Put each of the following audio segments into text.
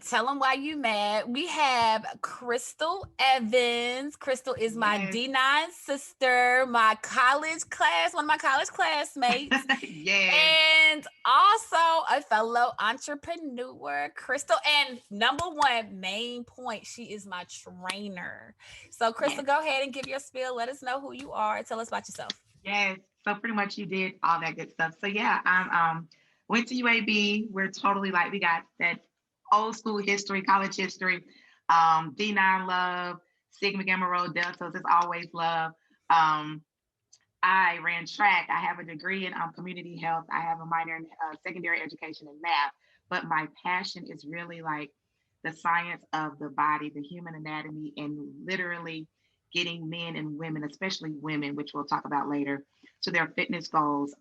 tell them why you mad. We have Crystal Evans. Crystal is my Yes. D9 sister, my college class, one of my college classmates, Yes. and also a fellow entrepreneur. Crystal, and number one main point, she is my trainer. So, Crystal, Yes. go ahead and give your spiel. Let us know who you are. Tell us about yourself. Yes. So pretty much you did all that good stuff. So yeah, I'm went to UAB. We're totally like we got that old school history, college history, D9 love, Sigma Gamma Rho Deltas is always love. Um, I ran track. I have a degree in community health. I have a minor in secondary education and math. But my passion is really like the science of the body, the human anatomy, and literally getting men and women, especially women, which we'll talk about later, to their fitness goals.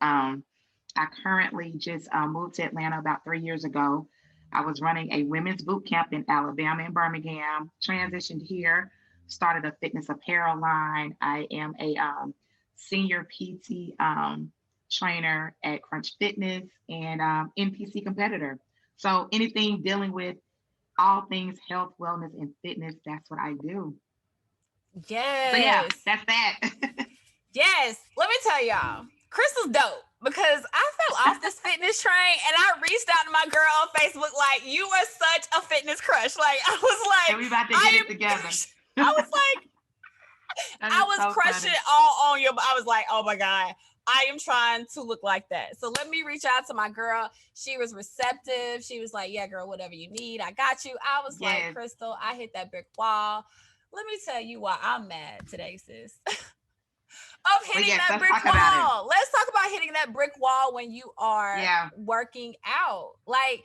I currently just moved to Atlanta about 3 years ago. I was running a women's boot camp in Alabama and Birmingham, transitioned here, started a fitness apparel line. I am a senior PT trainer at Crunch Fitness and NPC competitor. So anything dealing with all things health, wellness, and fitness, that's what I do. So yeah, Yes. that's that. Yes, let me tell y'all, Crystal's dope because I fell off this fitness train and I reached out to my girl on Facebook like, you are such a fitness crush. Like, I was And like, we about to get I it am, together. I was like, That I is was so crushing funny. all on you. I was like, oh my God, I am trying to look like that. So let me reach out to my girl. She was receptive. She was like, yeah, girl, whatever you need, I got you. I was like, Yes. Crystal, I hit that brick wall. Let me tell you why I'm mad today, sis. Of But hitting yes, that let's brick talk about it. wall. Let's talk about hitting that brick wall when you are Yeah. working out. Like,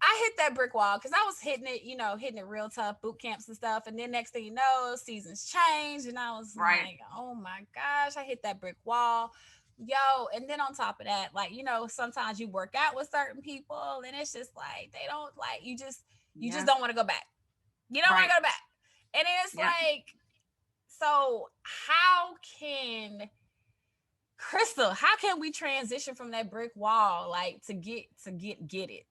I hit that brick wall because I was hitting it, hitting it real tough, boot camps and stuff. And then next thing you know, seasons changed. And I was Right. like, oh my gosh, I hit that brick wall. Yo, and then on top of that, like, sometimes you work out with certain people and it's just like they don't like you just Yeah. don't want to go back. You don't want Right. to go back. And then it's Yep. like, so how can Crystal, how can we transition from that brick wall like to get it?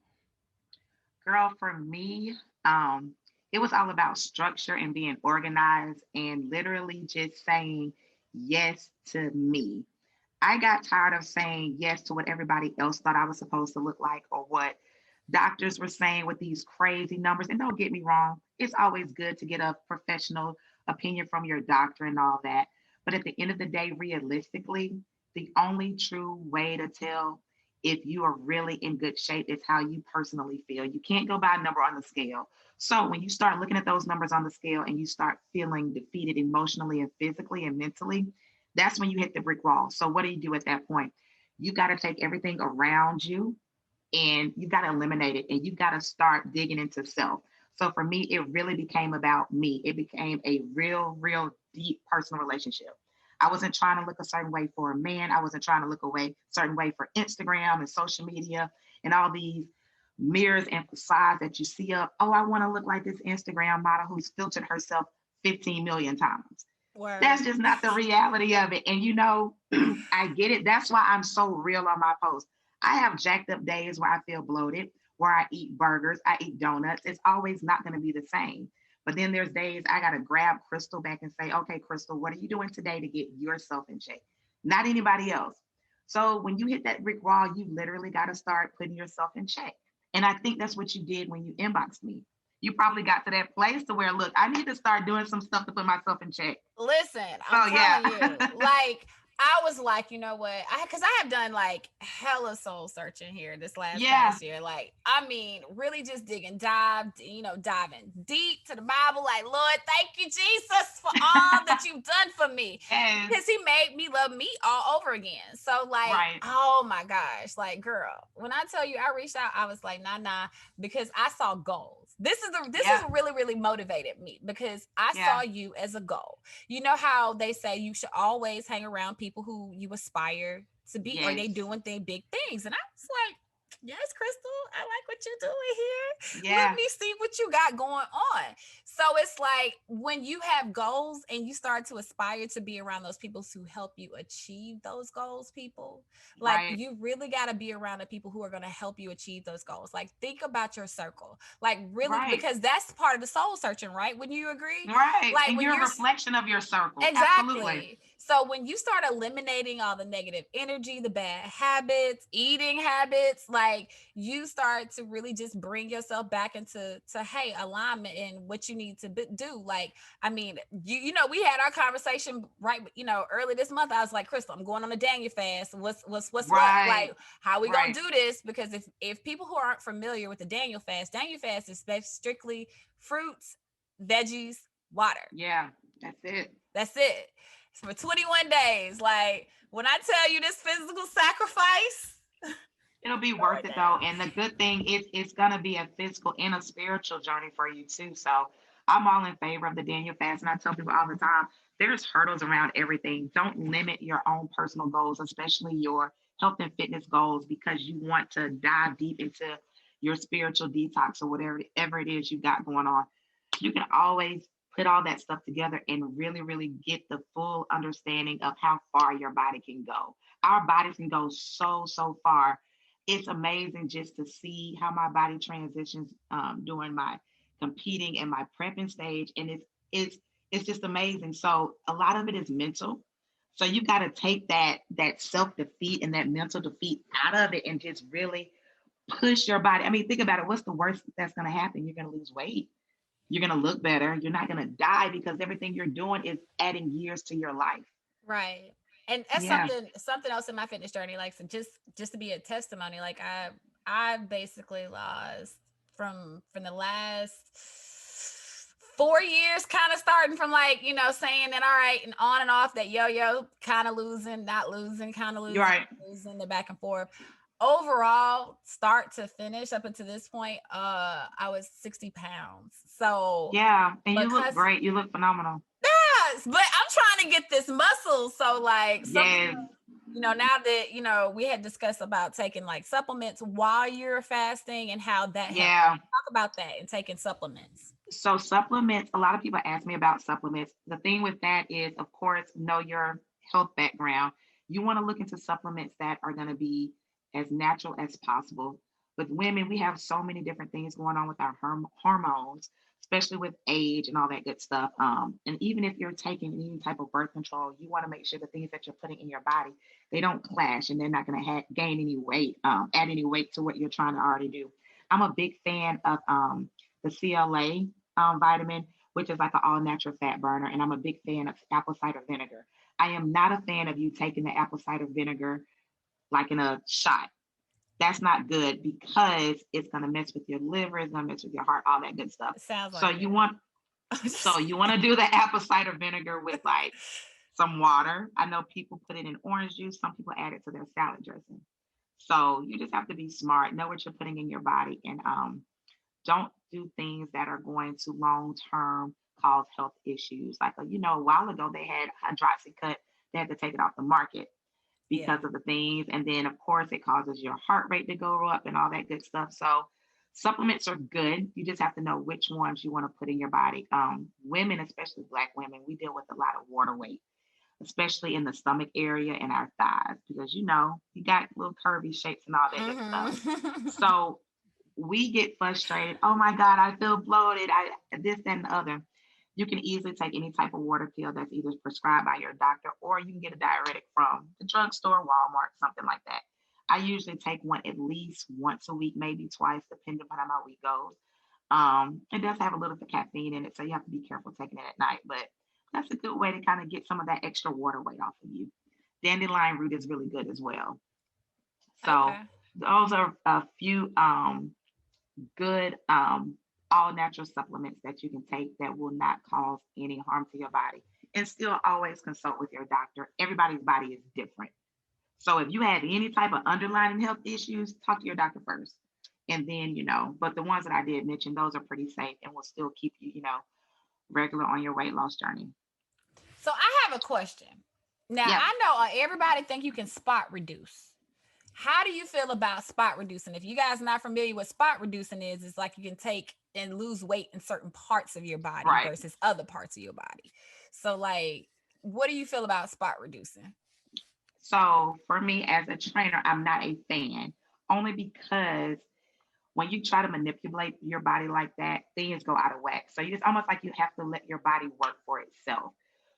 Girl, for me, um, it was all about structure and being organized and literally just saying yes to me. I got tired of saying yes to what everybody else thought I was supposed to look like or what doctors were saying with these crazy numbers. And don't get me wrong, it's always good to get a professional opinion from your doctor and all that. But at the end of the day, realistically, the only true way to tell if you are really in good shape is how you personally feel. You can't go by a number on the scale. So when you start looking at those numbers on the scale and you start feeling defeated emotionally and physically and mentally, that's when you hit the brick wall. So what do you do at that point? You got to take everything around you and you got to eliminate it and you got to start digging into self. So for me, it really became about me. It became a real deep personal relationship. I wasn't trying to look a certain way for a man. I wasn't trying to look a certain way for Instagram and social media and all these mirrors and facades that you see up. Oh, I want to look like this Instagram model who's filtered herself 15 million times. That's Word. just not the reality of it. And I get it. That's why I'm so real on my posts. I have jacked up days where I feel bloated, where I eat burgers, I eat donuts. It's always not going to be the same. But then there's days I got to grab Crystal back and say, okay, Crystal, what are you doing today to get yourself in shape? Not anybody else. So when you hit that brick wall, you literally got to start putting yourself in check. And I think that's what you did when you inboxed me. You probably got to that place to where, look, I need to start doing some stuff to put myself in check. Listen, I'm So yeah. telling you, like I was like, you know what? Because I have done like hella soul searching here this last Yeah. past year. Like, I mean, really just diving deep to the Bible. Like, Lord, thank you, Jesus, for all that you've done for me. Yes. Because he made me love me all over again. So, like, Right. oh my gosh, like, girl, when I tell you I reached out, I was like, nah, because I saw goals. This is Yeah. really, really motivated me because I Yeah. saw you as a goal. You know how they say you should always hang around people who you aspire to be or they Yes. doing big things. And I was like, Yes, Crystal, I like what you're doing here. Let Yeah, me see what you got going on. So it's like when you have goals and you start to aspire to be around those people who help you achieve those goals, people, like right, you really got to be around the people who are going to help you achieve those goals. Like think about your circle, like really, right, because that's part of the soul searching, right? Wouldn't you agree? right. Like And when you're a you're reflection of your circle. Absolutely. exactly. So when you start eliminating all the negative energy, the bad habits, eating habits, like you start to really just bring yourself back into hey, alignment and what you need to do. Like, I mean, we had our conversation right, early this month. I was like, Crystal, I'm going on a Daniel fast. What's what? Right, Like, how we gonna right. do this? Because if people who aren't familiar with the Daniel fast is strictly fruits, veggies, water. Yeah, that's it. That's it. It's for 21 days. Like when I tell you this physical sacrifice, It'll be going worth it though. down. And the good thing is it's gonna be a physical and a spiritual journey for you too. So I'm all in favor of the Daniel fast. And I tell people all the time, there's hurdles around everything. Don't limit your own personal goals, especially your health and fitness goals, because you want to dive deep into your spiritual detox or whatever it is you got going on. You can always put all that stuff together and really, really get the full understanding of how far your body can go. Our bodies can go so far. It's amazing just to see how my body transitions during my competing and my prepping stage, and it's just amazing. So a lot of it is mental. So you got to take that self defeat and that mental defeat out of it and just really push your body. I mean, think about it. What's the worst that's going to happen? You're going to lose weight. You're going to look better. You're not going to die because everything you're doing is adding years to your life. Right. And that's Yeah. something else in my fitness journey. Like so just to be a testimony, like I basically lost from the last 4 years, kind of starting from like, saying that all right and on and off that yo-yo, kind of losing, not losing, kind of You're losing, right. losing, the back and forth. Overall, start to finish up until this point, I was 60 pounds. So Yeah. And you look because great. You look phenomenal. yes, but I'm trying to get this muscle. So like something, Yes. now that we had discussed about taking like supplements while you're fasting and how that helps. Yeah. Talk about that and taking supplements. So supplements, a lot of people ask me about supplements. The thing with that is, of course, know your health background. You want to look into supplements that are going to be as natural as possible. With women, we have so many different things going on with our hormones, especially with age and all that good stuff. And even if you're taking any type of birth control, you want to make sure the things that you're putting in your body, they don't clash and they're not going to gain any weight, add any weight to what you're trying to already do. I'm a big fan of the CLA vitamin, which is like an all natural fat burner. And I'm a big fan of apple cider vinegar. I am not a fan of you taking the apple cider vinegar like in a shot. That's not good because it's going to mess with your liver, it's going to mess with your heart, all that good stuff. It sounds So like you want so it. you want to do the apple cider vinegar with like some water. I know people put it in orange juice. Some people add it to their salad dressing. So you just have to be smart, know what you're putting in your body, and don't do things that are going to long term cause health issues. Like, a while ago, they had hydroxycut, they had to take it off the market Yeah. because of the things. And then, of course, it causes your heart rate to go up and all that good stuff. So, supplements are good. You just have to know which ones you want to put in your body. Women, especially Black women, we deal with a lot of water weight, especially in the stomach area and our thighs, because you got little curvy shapes and all that good stuff. Mm-hmm. So we get frustrated. Oh my God, I feel bloated. I this, that, and the other. You can easily take any type of water pill that's either prescribed by your doctor or you can get a diuretic from the drugstore, Walmart, something like that. I usually take one at least once a week, maybe twice, depending on how my week goes. It does have a little bit of caffeine in it, so you have to be careful taking it at night, but that's a good way to kind of get some of that extra water weight off of you. Dandelion root is really good as well. So Okay. those are a few good all natural supplements that you can take that will not cause any harm to your body. And still always consult with your doctor. Everybody's body is different. So if you have any type of underlying health issues, talk to your doctor first. And then, but the ones that I did mention, those are pretty safe and will still keep you, regular on your weight loss journey. So I have a question. Now Yep. I know everybody think you can spot reduce. How do you feel about spot reducing? If you guys are not familiar with spot reducing is, it's like you can take and lose weight in certain parts of your body Right. versus other parts of your body. So like, what do you feel about spot reducing? So for me as a trainer, I'm not a fan only because when you try to manipulate your body like that, things go out of whack. So it's almost like you have to let your body work for itself.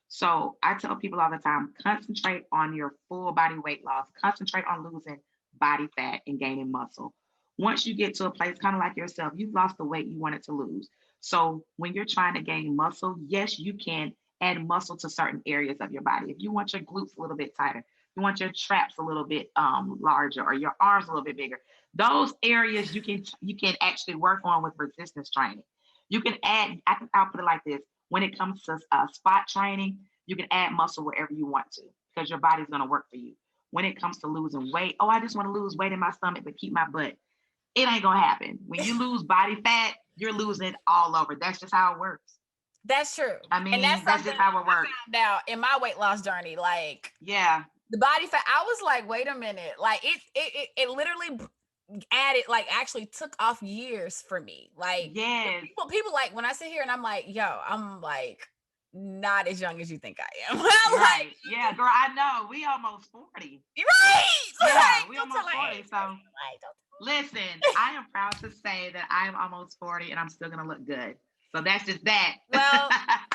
So I tell people all the time, concentrate on your full body weight loss, concentrate on losing body fat and gaining muscle. Once you get to a place kind of like yourself, you've lost the weight you wanted to lose. So when you're trying to gain muscle, yes, you can add muscle to certain areas of your body. If you want your glutes a little bit tighter, you want your traps a little bit larger, or your arms a little bit bigger, those areas you can actually work on with resistance training. You can add, I'll put it like this: when it comes to spot training, you can add muscle wherever you want to because your body's going to work for you. When it comes to losing weight, oh, I just want to lose weight in my stomach but keep my butt. It ain't going to happen. When you lose body fat, you're losing it all over. That's just how it works. That's true. I And that's mean, that's something just how it I works. found out in my weight loss journey. Like Yeah. the body fat, I was like, wait a minute. Like it literally added, like actually took off years for me. Like Yes. people like when I sit here and I'm like, yo, I'm like not as young as you think I am. I'm like, Right. Yeah, girl, I know. We almost 40. right. Yeah, Like, we don't tell almost my 40. age. So Like, don't listen, I am proud to say that I'm almost 40 and I'm still gonna look good. So that's just that. well,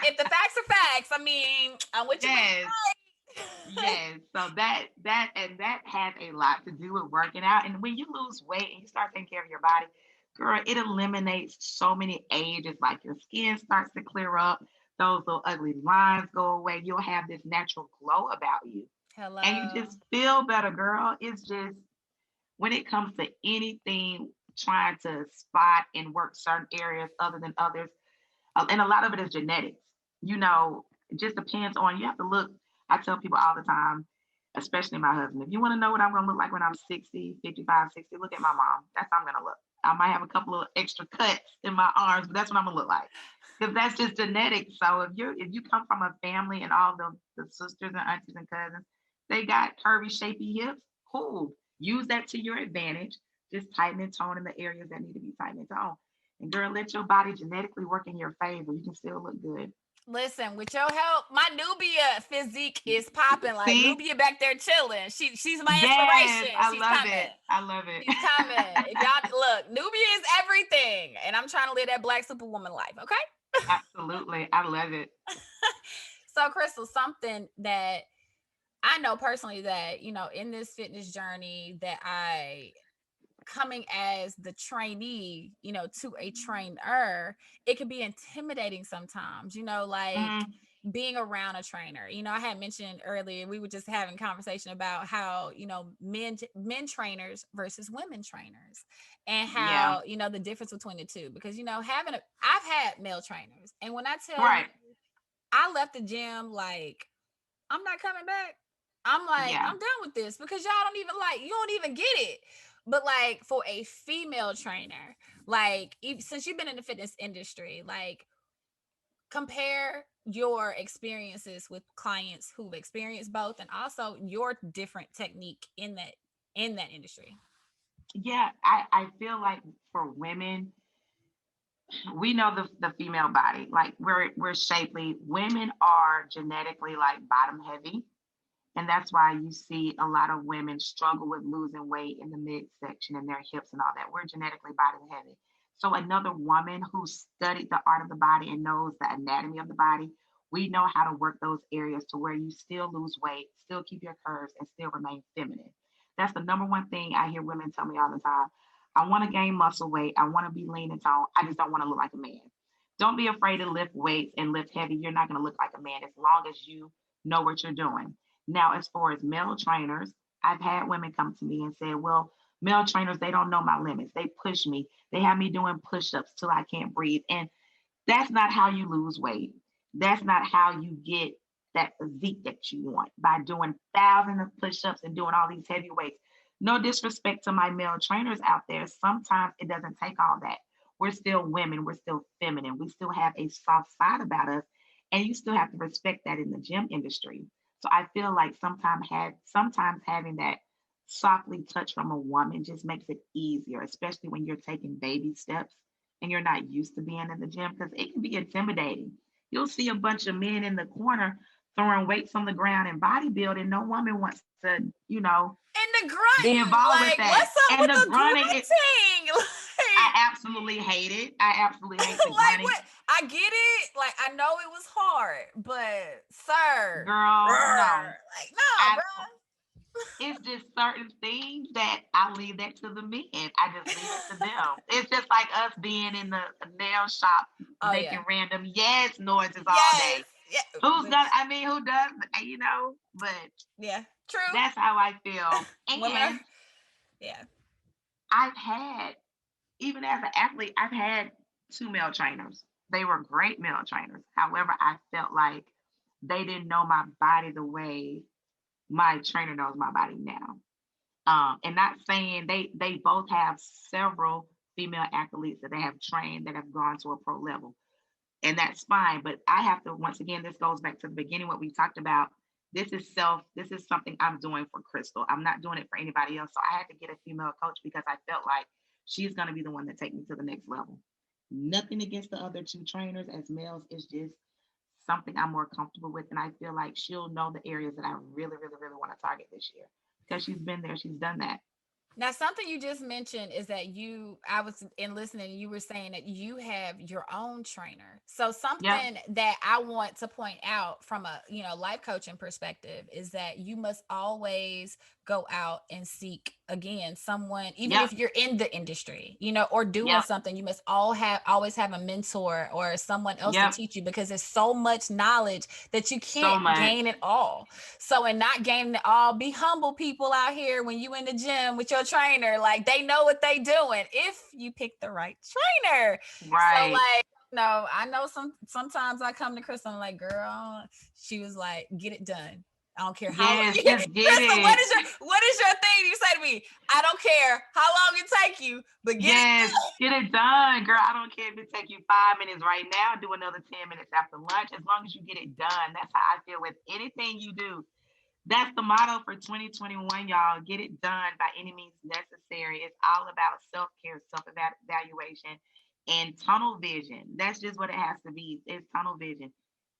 if the facts are facts, I mean, I'm with you when Yes, you're right. yes. So that has a lot to do with working out. And when you lose weight and you start taking care of your body, girl, it eliminates so many ages. Like your skin starts to clear up, those little ugly lines go away. You'll have this natural glow about you. And you Hello. just feel better, girl. It's just when it comes to anything trying to spot and work certain areas other than others, and a lot of it is genetics. It just depends on, you have to look. I tell people all the time, especially my husband, if you want to know what I'm going to look like when I'm 60, 55, 60, look at my mom. That's how I'm going to look. I might have a couple of extra cuts in my arms, but that's what I'm going to look like. Because that's just genetics. So if you come from a family and all the sisters and aunties and cousins, they got curvy, shapy hips, cool. Use that to your advantage. Just tighten and tone in the areas that need to be tightened and toned. And girl, let your body genetically work in your favor. You can still look good. Listen, with your help, my Nubia physique is popping. Like See? Nubia back there chilling. She's my Yes, inspiration. I She's love coming. it. I love it. She's coming. If y'all look, Nubia is everything, and I'm trying to live that Black Superwoman life. Okay. Absolutely. I love it. So, Crystal, something that I know personally that in this fitness journey that I coming as the trainee, to a trainer, it could be intimidating sometimes, like Mm, being around a trainer. I had mentioned earlier, we were just having conversation about how, men trainers versus women trainers and yeah. how, the difference between the two. Because, I've had male trainers. And when I tell you, Right. I left the gym like, I'm not coming back. I'm like, Yeah. I'm done with this because y'all don't even you don't even get it. But like for a female trainer, like since you've been in the fitness industry, like compare your experiences with clients who've experienced both and also your different technique in that industry. Yeah. I feel like for women, we know the female body. Like we're shapely. Women are genetically like bottom heavy. And that's why you see a lot of women struggle with losing weight in the midsection and their hips and all that. We're genetically bottom heavy. So another woman who studied the art of the body and knows the anatomy of the body, we know how to work those areas to where you still lose weight, still keep your curves, and still remain feminine. That's the number one thing I hear women tell me all the time. I want to gain muscle weight. I want to be lean and tone. I just don't want to look like a man. Don't be afraid to lift weights and lift heavy. You're not going to look like a man as long as you know what you're doing. Now, as far as male trainers, I've had women come to me and say, well, male trainers, they don't know my limits. They push me. They have me doing push ups till I can't breathe. And that's not how you lose weight. That's not how you get that physique that you want by doing thousands of push ups and doing all these heavy weights. No disrespect to my male trainers out there. Sometimes it doesn't take all that. We're still women. We're still feminine. We still have a soft side about us. And you still have to respect that in the gym industry. So I feel like sometimes having that softly touch from a woman just makes it easier, especially when you're taking baby steps and you're not used to being in the gym because it can be intimidating. You'll see a bunch of men in the corner throwing weights on the ground and bodybuilding. No woman wants to, And the be grunting, involved with like, that. what's up And with the the grunting, grunting? Like, I absolutely hate it. I absolutely hate the like grunting. what? I get it. Like, I know it was hard, but sir, Girl, no. like, no, I bro. It's just certain things that I leave that to the men. I just leave it to them. It's just like us being in the nail shop Oh yeah. making random yes noises all Yes. day. Yeah. Who's gonna I mean who does but Yeah. True. that's how I feel. Women are. And Yeah. I've had, even as an athlete, I've had two male trainers. They were great male trainers. However, I felt like they didn't know my body the way my trainer knows my body now. And not saying they both have several female athletes that they have trained that have gone to a pro level, and that's fine. But I have to, once again, this goes back to the beginning what we talked about. This is something I'm doing for Crystal. I'm not doing it for anybody else. So I had to get a female coach because I felt like she's going to be the one to take me to the next level. Nothing against the other two trainers as males. It's just something I'm more comfortable with. And I feel like she'll know the areas that I really, really, really want to target this year because she's been there, she's done that. Now, something you just mentioned is that I was in listening, you were saying that you have your own trainer. So Yep, something that I want to point out from a, life coaching perspective is that you must always go out and seek again someone, even yep, if you're in the industry, or doing yep, something, you must always have a mentor or someone else to yep. teach you because there's so much knowledge that you So can't much. gain it all. So, and not gaining it all, be humble people out here when you in the gym with your trainer. Like, they know what they doing if you pick the right trainer. So, Right. like, no, I know sometimes I come to Crystal and I'm like, girl, she was like, get it done. I don't care how long. Yes, just get Crystal, what it. is your thing? You say to me, I don't care how long it take you, but get it Yes, done. get it done, girl. I don't care if it take you 5 minutes right now. Do another 10 minutes after lunch. As long as you get it done, that's how I feel with anything you do. That's the motto for 2021, y'all. Get it done by any means necessary. It's all about self care, self evaluation, and tunnel vision. That's just what it has to be. It's tunnel vision.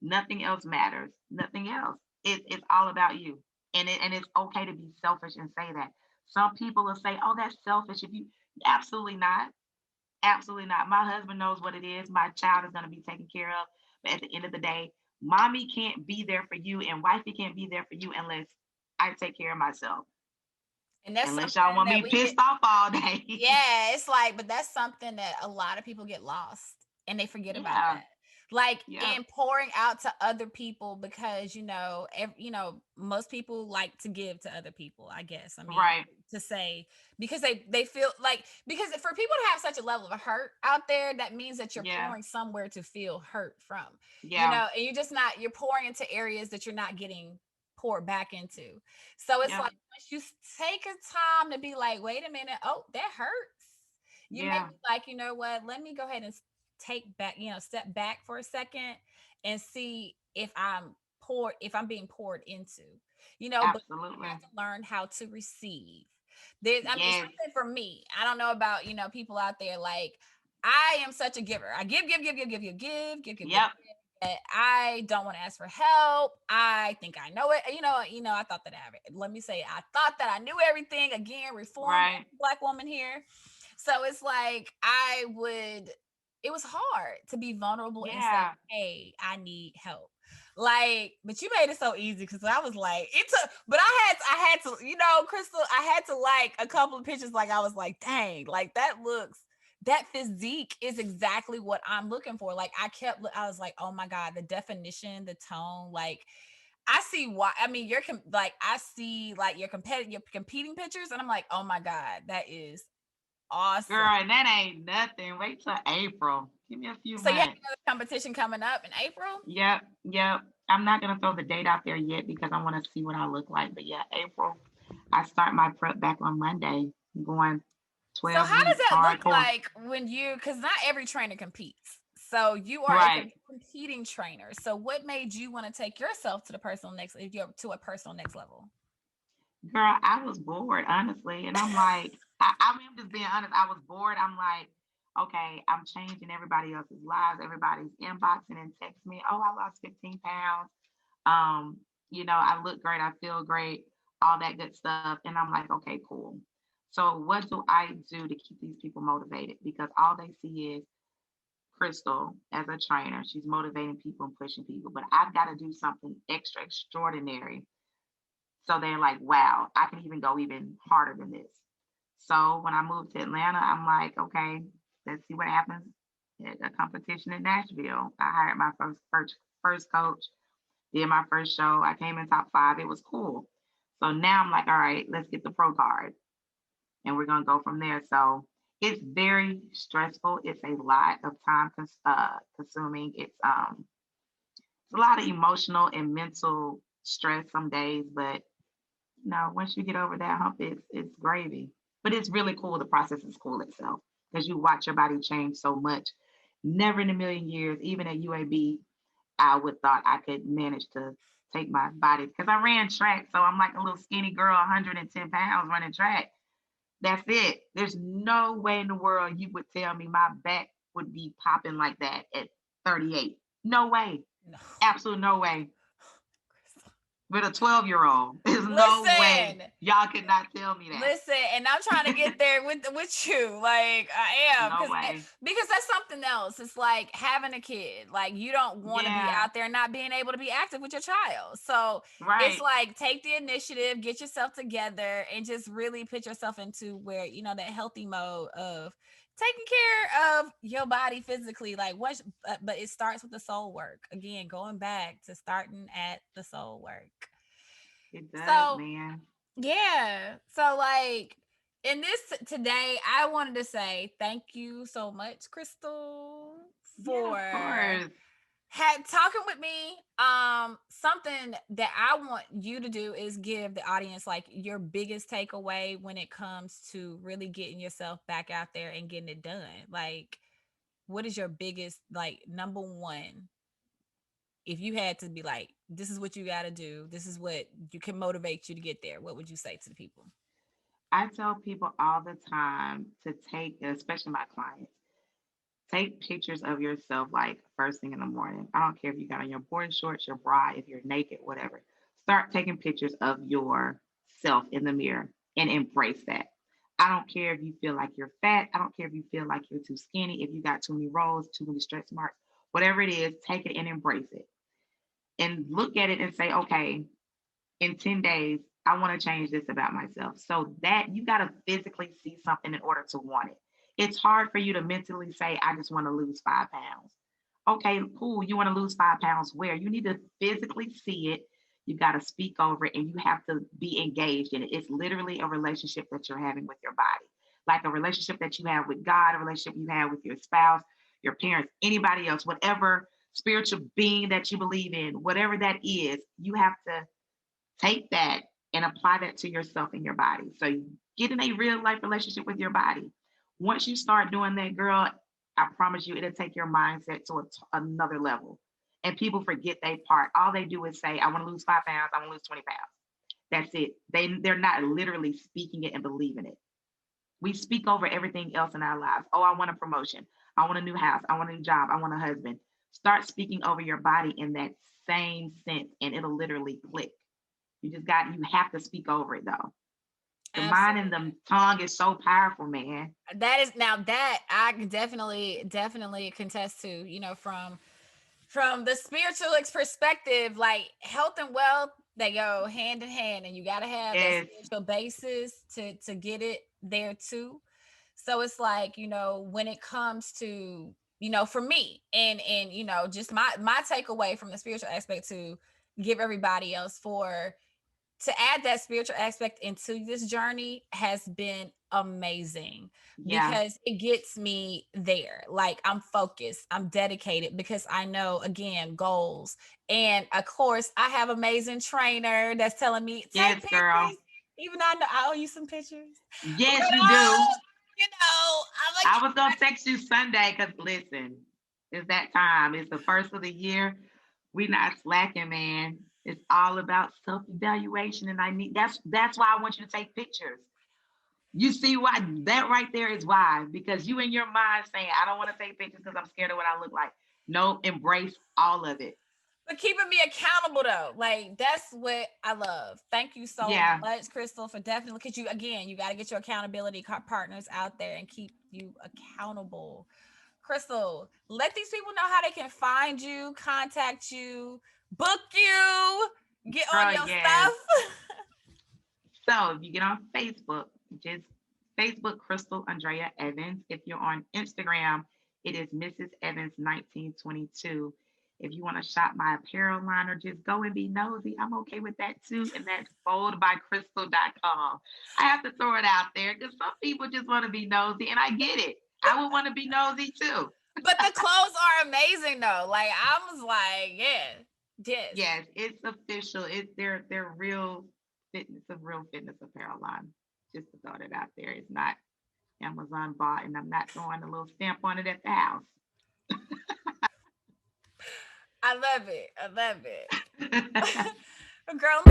Nothing else matters. Nothing else. It's all about you. And it's okay to be selfish and say that. Some people will say, "Oh, that's selfish." If you Absolutely not. Absolutely not. My husband knows what it is. My child is going to be taken care of. But at the end of the day, mommy can't be there for you and wifey can't be there for you unless I take care of myself. And that's Unless y'all something want that me we get. pissed off all day. Yeah, it's like, but that's something that a lot of people get lost and they forget about Yeah. that. Like Yeah. in pouring out to other people because most people like to give to other people, I guess. I mean, Right. to say because they feel like because for people to have such a level of hurt out there, that means that you're Yeah. pouring somewhere to feel hurt from. Yeah. And you're pouring into areas that you're not getting poured back into. So it's Yep. like once you take a time to be like, wait a minute, oh, that hurts. You may Yeah. be like, you know what? Let me go ahead and take back, step back for a second and see if I'm being poured into, but you Absolutely. have to learn how to receive. I mean, Yes. something for me. I don't know about, people out there. Like, I am such a giver. I give, give, give, give, give, give, give, give, give, give. Yep. I don't want to ask for help. I think I know it. I thought that let me say, I thought that I knew everything. Again, reformed Right. Black woman here. So it's like it was hard to be vulnerable and say, Yeah. hey, I need help. Like, but you made it so easy because I was like, it took, but I had to, Crystal, I had to like a couple of pictures. Like, I was like, dang, like that physique is exactly what I'm looking for. Like, I was like, oh my God, the definition, the tone, like, I see why. I mean, I see like your competing pictures, and I'm like, oh my God, that is awesome. Girl, and that ain't nothing. Wait till April. Give me a few So you have months. another competition coming up in April. Yep. Yep. I'm not gonna throw the date out there yet because I want to see what I look like. But yeah, April. I start my prep back on Monday. I'm going So 12 how does weeks that look hardcore. like because not every trainer competes. So you are a Right. competing trainer. So what made you want to take yourself to the personal next, to a personal next level? girl, I was bored, honestly. And I'm like, I mean, I'm just being honest. I was bored. I'm like, okay, I'm changing everybody else's lives. Everybody's inboxing and text me, oh, I lost 15 pounds. Um, I look great. I feel great, all that good stuff. And I'm like, okay, cool. So what do I do to keep these people motivated? Because all they see is Crystal as a trainer. She's motivating people and pushing people. But I've got to do something extra extraordinary so they're like, wow, I can even go even harder than this. So when I moved to Atlanta, I'm like, okay, let's see what happens at a competition in Nashville. I hired my first coach, did my first show. I came in top 5. It was cool. So now I'm like, all right, let's get the pro card, and we're gonna go from there. So it's very stressful. It's a lot of time consuming. It's a lot of emotional and mental stress some days, but no, once you get over that hump, it's gravy. But it's really cool. The process is cool itself because you watch your body change so much. Never in a million years, even at UAB, I would thought I could manage to take my body because I ran track. So I'm like a little skinny girl, 110 pounds running track. That's it. There's no way in the world you would tell me my back would be popping like that at 38. No way. No. Absolute no way. With a 12-year-old. There's no way. Listen, Y'all could not tell me listen, and I'm trying to get that. there with you. Like I am, No way. because that's something else. It's like having a kid. Like you don't want to be Yeah, out there not being able to be active with your child. So it's right. like take the initiative, get yourself together, and just really put yourself into where that healthy mode of taking care of your body physically. Like what? But it starts with the soul work. Again, going back to starting at the soul work. It does, So man. yeah. So like in this today, I wanted to say thank you so much, Crystal, Yeah, for of course. had talking with me. Something that I want you to do is give the audience like your biggest takeaway when it comes to really getting yourself back out there and getting it done. Like, what is your biggest, like, number one, if you had to be like, this is what you got to do, this is what you can motivate you to get there, what would you say to the people? I tell people all the time to take, especially my clients, take pictures of yourself like first thing in the morning. I don't care if you got on your board shorts, your bra, if you're naked, whatever. Start taking pictures of yourself in the mirror and embrace that. I don't care if you feel like you're fat. I don't care if you feel like you're too skinny, if you got too many rolls, too many stretch marks, whatever it is, take it and embrace it. And look at it and say, okay, in 10 days, I want to change this about myself. So that you got to physically see something in order to want it. It's hard for you to mentally say, I just want to lose 5 pounds. Okay, cool. You want to lose 5 pounds where? You need to physically see it. You got to speak over it and you have to be engaged in it. It's literally a relationship that you're having with your body, like a relationship that you have with God, a relationship you have with your spouse, your parents, anybody else, whatever spiritual being that you believe in, whatever that is, you have to take that and apply that to yourself and your body. So you get in a real life relationship with your body. Once you start doing that, girl, I promise you, it'll take your mindset to another level. And people forget they part. All they do is say, I want to lose 5 pounds, I want to lose 20 pounds. That's it. They're not literally speaking it and believing it. We speak over everything else in our lives. Oh, I want a promotion. I want a new house. I want a new job. I want a husband. Start speaking over your body in that same sense, and it'll literally click. You have to speak over it though. The mind and Absolutely. the tongue is so powerful, man. That is now that I can definitely contest to, from the spiritual perspective, like health and wealth, they go hand in hand, and you got to have that Yes, spiritual basis to get it there too. So it's like, when it comes to, for me, and just my takeaway from the spiritual aspect to give everybody else, for to add that spiritual aspect into this journey has been amazing, yeah, because it gets me there. Like I'm focused, I'm dedicated, because I know, again, goals. And of course, I have amazing trainer that's telling me take yes, girl. pictures. Even though I know I owe you some pictures, but Yes, you do. I'm like, I was gonna text you Sunday because listen, it's that time. It's the first of the year. We not slacking, man. It's all about self-evaluation. And that's why I want you to take pictures. You see why that right there is why. Because you in your mind saying, I don't want to take pictures because I'm scared of what I look like. No, embrace all of it. But keeping me accountable though, like that's what I love. Thank you so Yeah. much, Crystal, for definitely because you again, you got to get your accountability partners out there and keep you accountable. Crystal, let these people know how they can find you, contact you, book you, get on Girl, your yes. stuff. So if you get on Facebook, just Facebook Crystal Andrea Evans. If you're on Instagram, it is Mrs. Evans 1922. If you want to shop my apparel line or just go and be nosy, I'm okay with that too. And that's boldbycrystal.com. I have to throw it out there because some people just want to be nosy, and I get it. I would want to be nosy too. But the clothes are amazing though. Like I was like, yeah, yes. Yes, it's official. It's their real fitness, a real fitness apparel line. Just to throw it out there. It's not Amazon bought, and I'm not throwing a little stamp on it at the house. I love it. I love it. Girl.